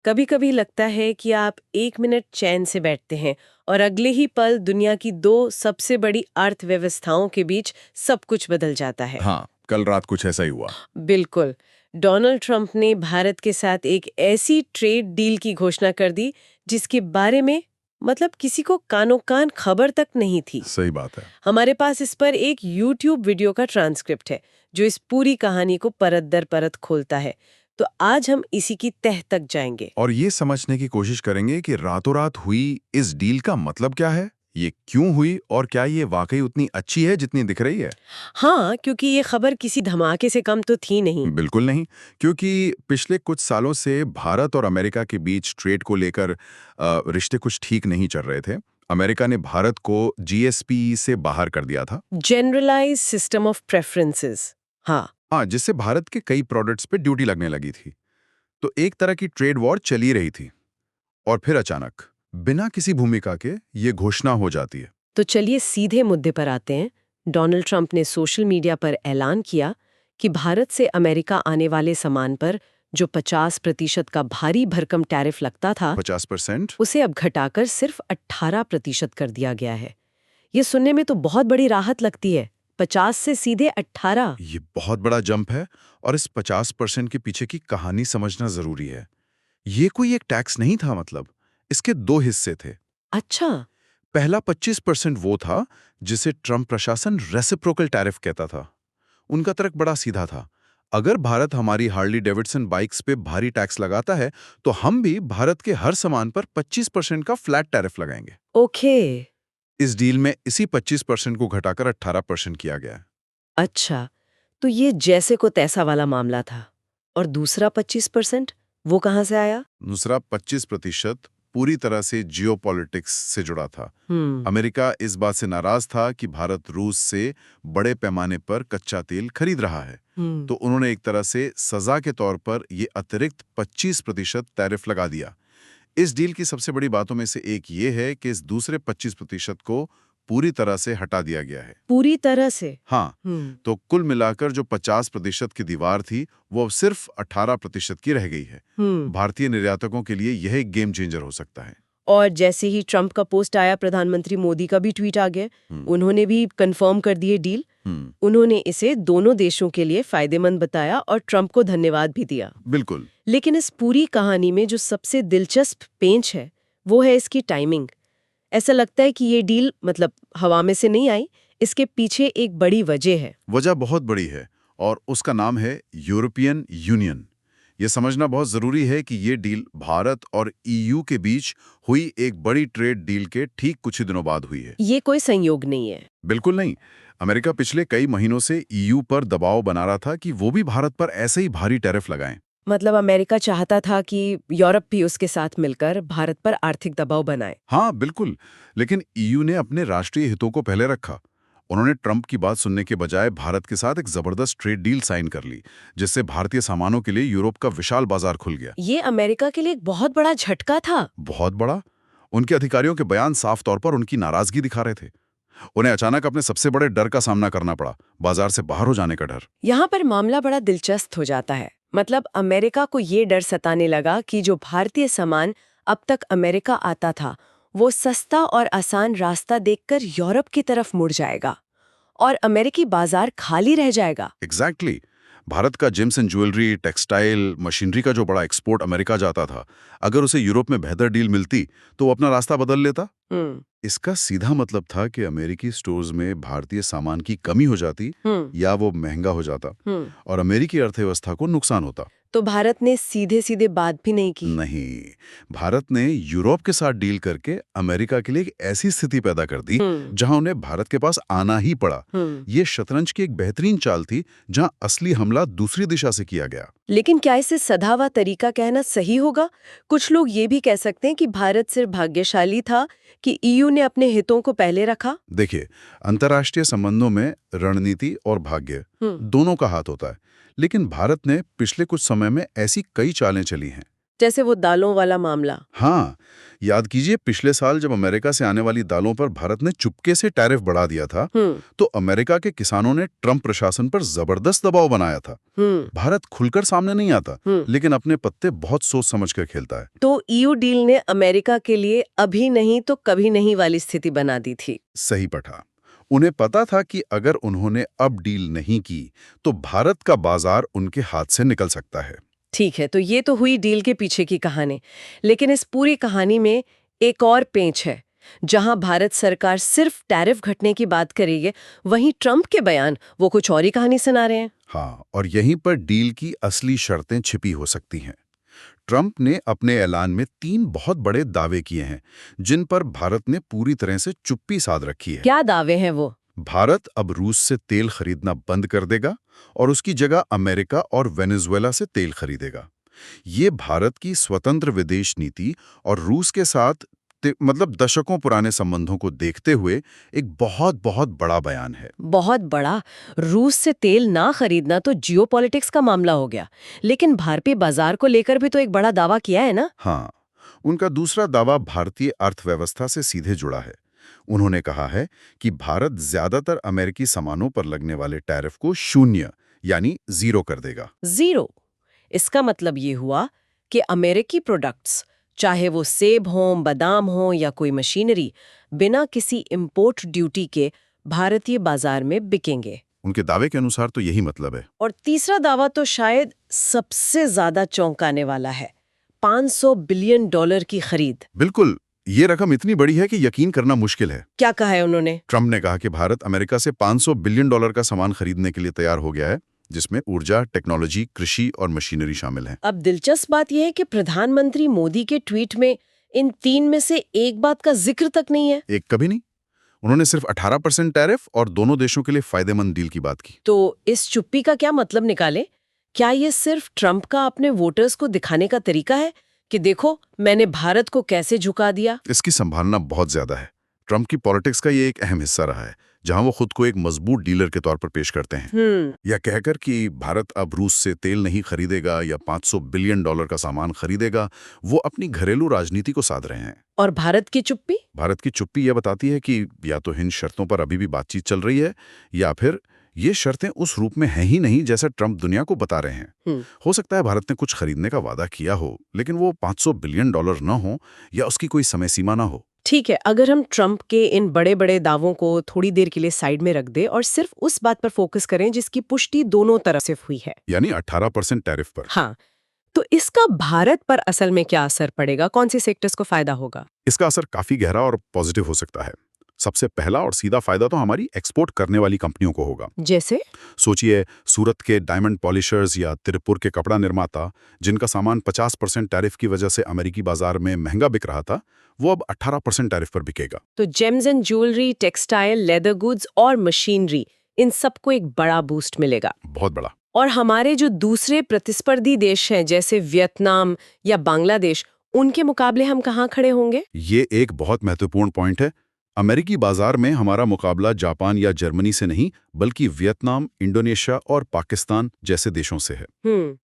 कभी कभी लगता है कि आप 1 मिनट चैन से बैठते हैं और अगले ही पल दुनिया की दो सबसे बड़ी अर्थव्यवस्थाओं के बीच सब कुछ बदल जाता है। हाँ, कल रात कुछ ऐसा ही हुआ। बिल्कुल। डोनाल्ड ट्रंप ने भारत के साथ एक ऐसी ट्रेड डील की घोषणा कर दी जिसके बारे में मतलब किसी को कानो कान खबर तक नहीं थी। सही बात है। हमारे पास इस पर एक YouTube वीडियो का ट्रांसक्रिप्ट है जो इस पूरी कहानी को परत दर परत खोलता है। तो आज हम इसी की तह तक जाएंगे। और ये समझने की कोशिश करेंगे कि रातों रात हुई इस डील का मतलब क्या है, ये क्यों हुई और क्या ये वाकई उतनी अच्छी है जितनी दिख रही है। हाँ, क्योंकि ये खबर किसी धमाके से कम तो थी नहीं। बिल्कुल नहीं, क्योंकि पिछले कुछ सालों से भारत और अमेरिका के बीच ट्रेड को लेकर रिश्ते कुछ ठीक नहीं चल रहे थे। अमेरिका ने भारत को जीएसपी से बाहर कर दिया था। Generalise system of preferences. हाँ। हाँ, जिससे भारत के कई प्रोडक्ट्स पे ड्यूटी लगने लगी थी। तो एक तरह की ट्रेड वॉर चली रही थी और फिर अचानक बिना किसी भूमिका के ये घोषणा हो जाती है। तो चलिए सीधे मुद्दे पर आते हैं। डोनाल्ड ट्रंप ने सोशल मीडिया पर ऐलान किया कि भारत से अमेरिका आने वाले सामान पर जो 50% का भारी भरकम टैरिफ लगता था 50%? उसे अब घटाकर सिर्फ 18% कर दिया गया है। ये सुनने में तो बहुत बड़ी राहत लगती है। 50 से सीधे 18। ये बहुत बड़ा जंप है और इस 50% के पीछे की कहानी समझना जरूरी है। ये कोई एक टैक्स नहीं था, मतलब इसके दो हिस्से थे। अच्छा। पहला 25% वो था जिसे ट्रंप प्रशासन रेसिप्रोकल टैरिफ कहता था। उनका तर्क बड़ा सीधा था। अगर भारत हमारी हार्ली डेविडसन बाइक्स पे भारी टैक्स लगाता है तो हम भी भारत के हर सामान पर 25% का फ्लैट टैरिफ लगाएंगे। ओके। इस डील में इसी 25% को घटाकर 18% किया गया है। अच्छा, तो ये जैसे को तैसा वाला मामला था। और दूसरा 25% वो कहाँ से आया? दूसरा 25% पूरी तरह से जियोपॉलिटिक्स से जुड़ा था। हम्म। अमेरिका इस बात से नाराज था कि भारत रूस से बड़े पैमाने पर कच्चा तेल खरीद रहा है। तो उन्होंने एक तरह से सजा के तौर पर ये अतिरिक्त 25% टैरिफ लगा दिया। इस डील की सबसे बड़ी बातों में से एक ये है कि इस दूसरे 25% को पूरी तरह से हटा दिया गया है। पूरी तरह से? हाँ, तो कुल मिलाकर जो 50% की दीवार थी वो अब सिर्फ 18% की रह गई है। भारतीय निर्यातकों के लिए यह एक गेम चेंजर हो सकता है। और जैसे ही ट्रंप का पोस्ट आया, प्रधानमंत्री मोदी का भी ट्वीट आ गया। उन्होंने भी कंफर्म कर दिए डील। उन्होंने इसे दोनों देशों के लिए फायदेमंद बताया और ट्रंप को धन्यवाद भी दिया। बिल्कुल। लेकिन इस पूरी कहानी में जो सबसे दिलचस्प पेंच है वो है इसकी टाइमिंग। ऐसा लगता है कि ये डील मतलब हवा में से नहीं आई, इसके पीछे एक बड़ी वजह है। वजह बहुत बड़ी है और उसका नाम है यूरोपियन यूनियन। ये समझना बहुत जरूरी है कि ये डील भारत और ईयू के बीच हुई एक बड़ी ट्रेड डील के ठीक कुछ ही दिनों बाद हुई है। ये कोई संयोग नहीं है। बिल्कुल नहीं। अमेरिका पिछले कई महीनों से ईयू पर दबाव बना रहा था कि वो भी भारत पर ऐसे ही भारी टैरिफ लगाएं। मतलब अमेरिका चाहता था कि यूरोप भी उसके साथ मिलकर भारत पर आर्थिक दबाव बनाए। हाँ बिल्कुल, लेकिन ईयू ने अपने राष्ट्रीय हितों को पहले रखा। उन्होंने ट्रंप की बात सुनने के बजाय भारत के साथ एक जबरदस्त ट्रेड डील साइन कर ली, जिससे भारतीय सामानों के लिए यूरोप का विशाल बाजार खुल गया। ये अमेरिका के लिए एक बहुत बड़ा झटका था। बहुत बड़ा। उनके अधिकारियों के बयान साफ तौर पर उनकी नाराजगी दिखा रहे थे। उन्हें अचानक अपने सबसे बड़े डर का सामना करना पड़ा, बाजार से बाहर हो जाने का डर। यहाँ पर मामला बड़ा दिलचस्प हो जाता है। मतलब अमेरिका को ये डर सताने लगा कि जो भारतीय सामान अब तक अमेरिका आता था वो सस्ता और आसान रास्ता देखकर यूरोप की तरफ मुड़ जाएगा और अमेरिकी बाजार खाली रह जाएगा। एग्जैक्टली। भारत का gems and jewellery, textile, machinery का जो बड़ा एक्सपोर्ट अमेरिका जाता था, अगर उसे यूरोप में बेहतर डील मिलती तो वो अपना रास्ता बदल लेता। इसका सीधा मतलब था कि अमेरिकी स्टोर्स में भारतीय सामान की कमी हो जाती या वो महंगा हो जाता और अमेरिकी अर्थव्यवस्था को नुकसान होता। तो भारत ने सीधे सीधे बात भी नहीं की। नहीं, भारत ने यूरोप के साथ डील करके अमेरिका के लिए एक ऐसी स्थिति पैदा कर दी जहां उन्हें भारत के पास आना ही पड़ा। ये शतरंज की एक बेहतरीन चाल थी जहां असली हमला दूसरी दिशा से किया गया। लेकिन क्या इसे सधा हुआ तरीका कहना सही होगा? कुछ लोग ये भी कह सकते हैं कि भारत सिर्फ भाग्यशाली था कि ईयू ने अपने हितों को पहले रखा। देखिए, अंतर्राष्ट्रीय संबंधों में रणनीति और भाग्य दोनों का हाथ होता है, लेकिन भारत ने पिछले कुछ समय में ऐसी कई चालें चली हैं। जैसे वो दालों वाला मामला। हाँ, याद कीजिए पिछले साल जब अमेरिका से आने वाली दालों पर भारत ने चुपके से टैरिफ बढ़ा दिया था, तो अमेरिका के किसानों ने ट्रंप प्रशासन पर जबरदस्त दबाव बनाया था। भारत खुलकर सामने नहीं आता, लेकिन अपने पत्ते बहुत सोच समझ कर खेलता है। तो ईयू डील ने अमेरिका के लिए अभी नहीं तो कभी नहीं वाली स्थिति बना दी थी। सही पढ़ा। उन्हें पता था कि अगर उन्होंने अब डील नहीं की तो भारत का बाजार उनके हाथ से निकल सकता है। ठीक है, तो ये तो हुई डील के पीछे की कहानी, लेकिन इस पूरी कहानी में एक और पेंच है। जहां भारत सरकार सिर्फ टैरिफ घटने की बात करेगी, वहीं ट्रंप के बयान वो कुछ और ही कहानी सुना रहे हैं। हाँ, और यहीं पर डील की असली शर्तें छिपी हो सकती हैं। ट्रंप ने अपने ऐलान में 3 बहुत बड़े दावे किए हैं, जिन पर भारत ने पूरी तरह से चुप्पी साध रखी है। क्या दावे हैं वो? भारत अब रूस से तेल खरीदना बंद कर देगा और उसकी जगह अमेरिका और वेनेजुएला से तेल खरीदेगा। ये भारत की स्वतंत्र विदेश नीति और रूस के साथ मतलब दशकों पुराने संबंधों को देखते हुए एक बहुत बहुत बड़ा बयान है। बहुत बड़ा। रूस से तेल ना खरीदना तो जियोपॉलिटिक्स का मामला हो गया, लेकिन भारतीय बाजार को लेकर भी तो एक बड़ा दावा किया है ना? हाँ, उनका दूसरा दावा भारतीय अर्थव्यवस्था से सीधे जुड़ा है। उन्होंने कहा है कि भारत ज्यादातर अमेरिकी सामानों पर लगने वाले टैरिफ को शून्य यानी जीरो कर देगा। जीरो? इसका मतलब ये हुआ कि अमेरिकी प्रोडक्ट्स, चाहे वो सेब हों, बादाम हों या कोई मशीनरी, बिना किसी इंपोर्ट ड्यूटी के भारतीय बाजार में बिकेंगे। उनके दावे के अनुसार तो यही मतलब है। और तीसरा दावा तो शायद सबसे ज्यादा चौंकाने वाला है, $500 बिलियन की खरीद। बिल्कुल, ये रकम इतनी बड़ी है कि यकीन करना मुश्किल है। क्या कहा है उन्होंने? ट्रंप ने कहा कि भारत अमेरिका से $500 बिलियन का सामान खरीदने के लिए तैयार हो गया है, जिसमें ऊर्जा, टेक्नोलॉजी, कृषि और मशीनरी शामिल है। अब दिलचस्प बात यह है कि प्रधानमंत्री मोदी के ट्वीट में इन 3 में से एक बात का जिक्र तक नहीं है। एक कभी नहीं। उन्होंने सिर्फ 18% टैरिफ और दोनों देशों के लिए फायदेमंद डील की बात की। तो इस चुप्पी का क्या मतलब निकाले? क्या ये सिर्फ ट्रंप का अपने वोटर्स को दिखाने का तरीका है कि देखो मैंने भारत को कैसे झुका दिया? इसकी संभावना बहुत ज्यादा है। ट्रंप की पॉलिटिक्स का ये एक अहम हिस्सा रहा है, जहां वो खुद को एक मजबूत डीलर के तौर पर पेश करते हैं। या कहकर कि भारत अब रूस से तेल नहीं खरीदेगा या $500 बिलियन का सामान खरीदेगा, वो अपनी घरेलू राजनीति को साध रहे हैं। और भारत की चुप्पी? भारत की चुप्पी यह बताती है कि या तो इन शर्तों पर अभी भी बातचीत चल रही है, या फिर ये शर्तें उस रूप में हैं ही नहीं जैसा ट्रंप दुनिया को बता रहे हैं। हो सकता है भारत ने कुछ खरीदने का वादा किया हो, लेकिन वो $500 बिलियन न हो या उसकी कोई समय सीमा ना हो। ठीक है, अगर हम ट्रंप के इन बड़े बड़े दावों को थोड़ी देर के लिए साइड में रख दें और सिर्फ उस बात पर फोकस करें जिसकी पुष्टि दोनों तरफ से हुई है, यानी 18% टैरिफ पर। हाँ, तो इसका भारत पर असल में क्या असर पड़ेगा? कौन से सेक्टर्स को फायदा होगा? इसका असर काफी गहरा और पॉजिटिव हो सकता है। सबसे पहला और सीधा फायदा तो हमारी एक्सपोर्ट करने वाली कंपनियों को होगा। जैसे? सोचिए, सूरत के डायमंड पॉलिशर्स या तिरुपुर के कपड़ा निर्माता, जिनका सामान 50% टैरिफ की वजह से अमेरिकी बाजार में महंगा बिक रहा था, वो अब 18% टैरिफ पर बिकेगा। तो James and jewellery, textile, leather goods और मशीनरी, इन सबको एक बड़ा बूस्ट मिलेगा। बहुत बड़ा। और हमारे जो दूसरे प्रतिस्पर्धी देश हैं जैसे वियतनाम या बांग्लादेश, उनके मुकाबले हम कहाँ खड़े होंगे? ये एक बहुत महत्वपूर्ण पॉइंट है। अमेरिकी बाजार में हमारा मुकाबला जापान या जर्मनी से नहीं, बल्कि वियतनाम, इंडोनेशिया और पाकिस्तान जैसे देशों से है।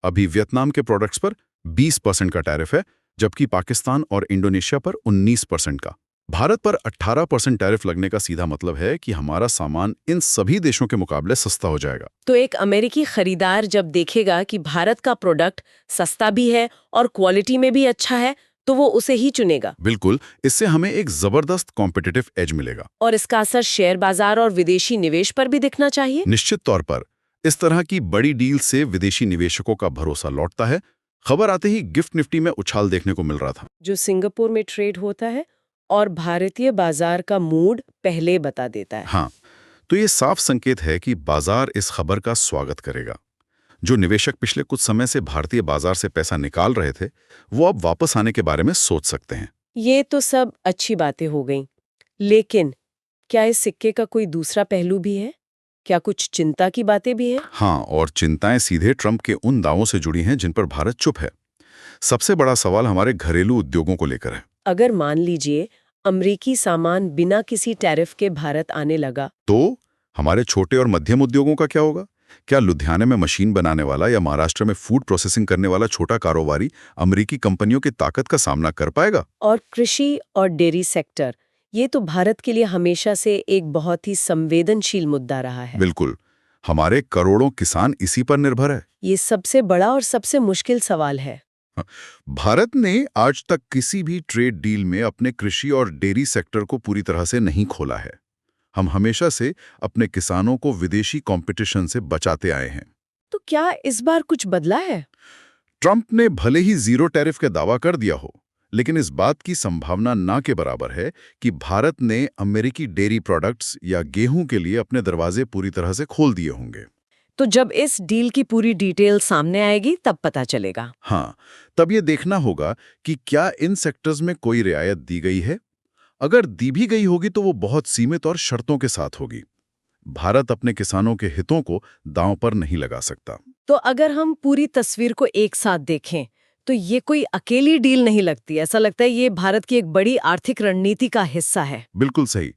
अभी वियतनाम के प्रोडक्ट्स पर 20% का टैरिफ है, जबकि पाकिस्तान और इंडोनेशिया पर 19% का। भारत पर 18% टैरिफ लगने का सीधा मतलब है कि हमारा सामान इन सभी देशों के मुकाबले सस्ता हो जाएगा। तो एक अमेरिकी खरीदार जब देखेगा कि भारत का प्रोडक्ट सस्ता भी है और क्वालिटी में भी अच्छा है, तो वो उसे ही चुनेगा। बिल्कुल, इससे हमें एक जबरदस्त कॉम्पिटिटिव एज मिलेगा। और इसका असर शेयर बाजार और विदेशी निवेश पर भी दिखना चाहिए। निश्चित तौर पर इस तरह की बड़ी डील से विदेशी निवेशकों का भरोसा लौटता है। खबर आते ही गिफ्ट निफ्टी में उछाल देखने को मिल रहा था, जो सिंगापुर में ट्रेड होता है, और भारतीय बाजार का मूड पहले बता देता है। हाँ, तो ये साफ संकेत है कि बाजार इस खबर का स्वागत करेगा। जो निवेशक पिछले कुछ समय से भारतीय बाजार से पैसा निकाल रहे थे, वो अब वापस आने के बारे में सोच सकते हैं। ये तो सब अच्छी बातें हो गईं, लेकिन क्या इस सिक्के का कोई दूसरा पहलू भी है? क्या कुछ चिंता की बातें भी हैं? हाँ, और चिंताएं सीधे ट्रंप के उन दावों से जुड़ी हैं जिन पर भारत चुप है। सबसे बड़ा सवाल हमारे घरेलू उद्योगों को लेकर है। अगर मान लीजिए अमेरिकी सामान बिना किसी टैरिफ के भारत आने लगा, तो हमारे छोटे और मध्यम उद्योगों का क्या होगा? क्या लुधियाने में मशीन बनाने वाला या महाराष्ट्र में फूड प्रोसेसिंग करने वाला छोटा कारोबारी अमेरिकी कंपनियों की ताकत का सामना कर पाएगा? और कृषि और डेयरी सेक्टर, ये तो भारत के लिए हमेशा से एक बहुत ही संवेदनशील मुद्दा रहा है। बिल्कुल। हमारे करोड़ों किसान इसी पर निर्भर है। ये सबसे बड़ा और सबसे मुश्किल सवाल है। भारत ने आज तक किसी भी ट्रेड डील में अपने कृषि और डेयरी सेक्टर को पूरी तरह से नहीं खोला है। हम हमेशा से अपने किसानों को विदेशी कंपटीशन से बचाते आए हैं। तो क्या इस बार कुछ बदला है? ट्रंप ने भले ही जीरो टैरिफ का दावा कर दिया हो, लेकिन इस बात की संभावना ना के बराबर है कि भारत ने अमेरिकी डेयरी प्रोडक्ट्स या गेहूं के लिए अपने दरवाजे पूरी तरह से खोल दिए होंगे। तो जब इस डील की पूरी डिटेल सामने आएगी तब पता चलेगा। हाँ, तब ये देखना होगा कि क्या इन सेक्टर्स में कोई रियायत दी गई है। अगर दी भी गई होगी तो वो बहुत सीमित और शर्तों के साथ होगी। भारत अपने किसानों के हितों को दांव पर नहीं लगा सकता। तो अगर हम पूरी तस्वीर को एक साथ देखें तो ये कोई अकेली डील नहीं लगती। ऐसा लगता है ये भारत की एक बड़ी आर्थिक रणनीति का हिस्सा है। बिल्कुल सही।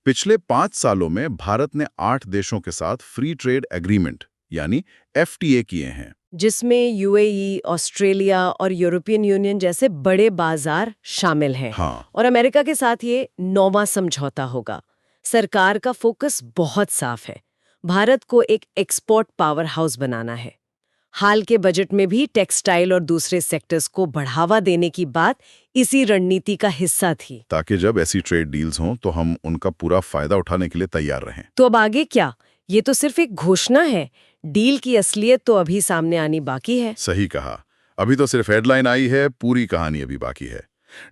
पिछले 5 सालों में भारत ने 8 देशों के साथ फ्री ट्रेड एग्रीमेंट यानी FTA किए हैं, जिसमें UAE, ऑस्ट्रेलिया और यूरोपियन यूनियन जैसे बड़े बाजार शामिल हैं। हाँ। और अमेरिका के साथ ये 9वां समझौता होगा। सरकार का फोकस बहुत साफ है, भारत को एक एक्सपोर्ट पावर हाउस बनाना है। हाल के बजट में भी टेक्सटाइल और दूसरे सेक्टर्स को बढ़ावा देने की बात इसी रणनीति का हिस्सा थी। ताकि जब ऐसी ट्रेड डील्स हों तो हम उनका पूरा फायदा उठाने के लिए तैयार रहें। तो अब आगे क्या? ये तो सिर्फ एक घोषणा है। डील की असलियत तो अभी सामने आनी बाकी है। सही कहा। अभी तो सिर्फ हेडलाइन आई है, पूरी कहानी अभी बाकी है।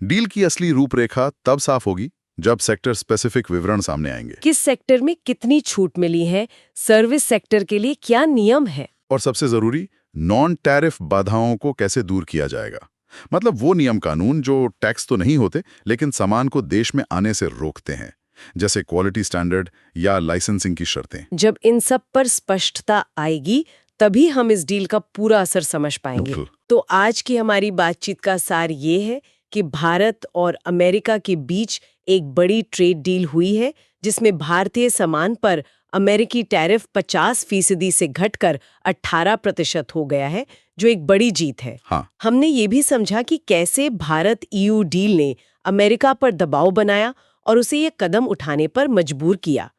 डील की असली रूपरेखा तब साफ होगी जब सेक्टर स्पेसिफिक विवरण सामने आएंगे। किस सेक्टर में कितनी छूट मिली है, सर्विस सेक्टर के लिए क्या नियम है, और सबसे जरूरी, नॉन टैरिफ बाधाओं को कैसे दूर किया जाएगा। मतलब वो नियम कानून जो टैक्स तो नहीं होते लेकिन सामान को देश में आने से रोकते हैं, जैसे क्वालिटी स्टैंडर्ड या लाइसेंसिंग की शर्तें। जब इन सब पर स्पष्टता आएगी तभी हम इस डील का पूरा असर समझ पाएंगे। बिल्कुल। तो आज की हमारी बातचीत का सार ये है कि भारत और अमेरिका के बीच एक बड़ी ट्रेड डील हुई है जिसमें भारतीय सामान पर अमेरिकी टैरिफ 50% से घटकर 18% हो गया है, जो एक बड़ी जीत है। हाँ। हमने ये भी समझा कि कैसे भारत EU डील ने अमेरिका पर दबाव बनाया और उसे ये कदम उठाने पर मजबूर किया।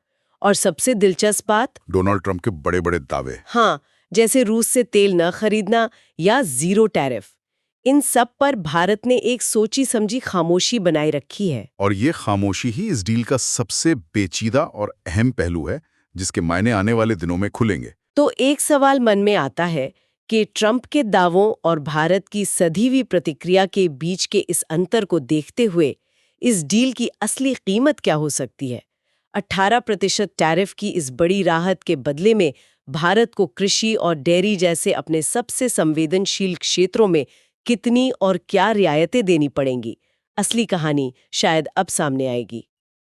और सबसे दिलचस्प बात, डोनाल्ड ट्रंप के बड़े बड़े दावे, हाँ, जैसे रूस से तेल न खरीदना या जीरो टैरिफ, इन सब पर भारत ने एक सोची समझी खामोशी बनाए रखी है। और ये खामोशी ही इस डील का सबसे पेचीदा और अहम पहलू है जिसके मायने आने वाले दिनों में खुलेंगे। तो एक सवाल मन में आता है कि ट्रंप के दावों और भारत की सधी हुई प्रतिक्रिया के बीच के इस अंतर को देखते हुए इस डील की असली कीमत क्या हो सकती है? 18% टैरिफ की इस बड़ी राहत के बदले में भारत को कृषि और डेयरी जैसे अपने सबसे संवेदनशील क्षेत्रों में कितनी और क्या रियायतें देनी पड़ेंगी? असली कहानी शायद अब सामने आएगी।